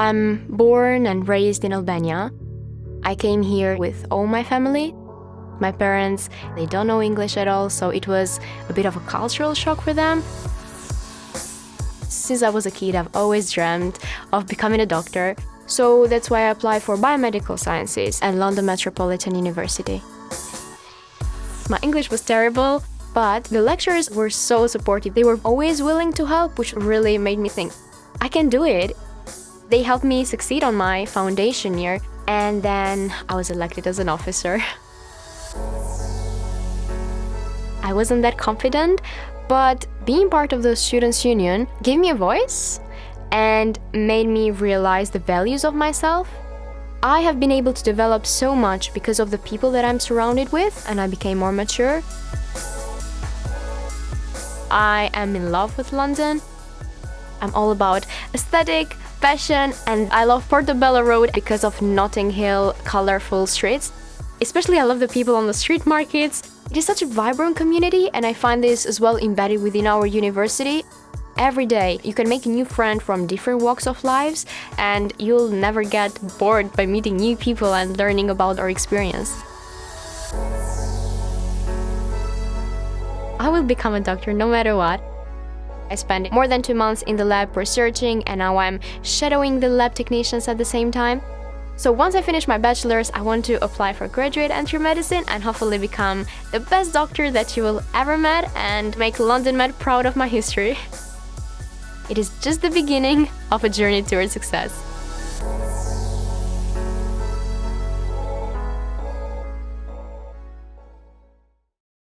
I'm born and raised in Albania. I came here with all my family. My parents, they don't know English at all, so it was a bit of a cultural shock for them. Since I was a kid, I've always dreamt of becoming a doctor, so that's why I applied for biomedical sciences at London Metropolitan University. My English was terrible, but the lecturers were so supportive. They were always willing to help, which really made me think, I can do it. They helped me succeed on my foundation year, and then I was elected as an officer. I wasn't that confident, but being part of the Students' Union gave me a voice and made me realize the values of myself. I have been able to develop so much because of the people that I'm surrounded with, and I became more mature. I am in love with London. I'm all about aesthetic, fashion, and I love Portobello Road because of Notting Hill colorful streets. Especially I love the people on the street markets. It is such a vibrant community, and I find this as well embedded within our university. Every day you can make a new friend from different walks of lives, and you'll never get bored by meeting new people and learning about our experience. I will become a doctor no matter what. I spent more than 2 months in the lab researching, and now I'm shadowing the lab technicians at the same time. So once I finish my bachelor's, I want to apply for graduate entry medicine and hopefully become the best doctor that you will ever met and make London Met proud of my history. It is just the beginning of a journey towards success.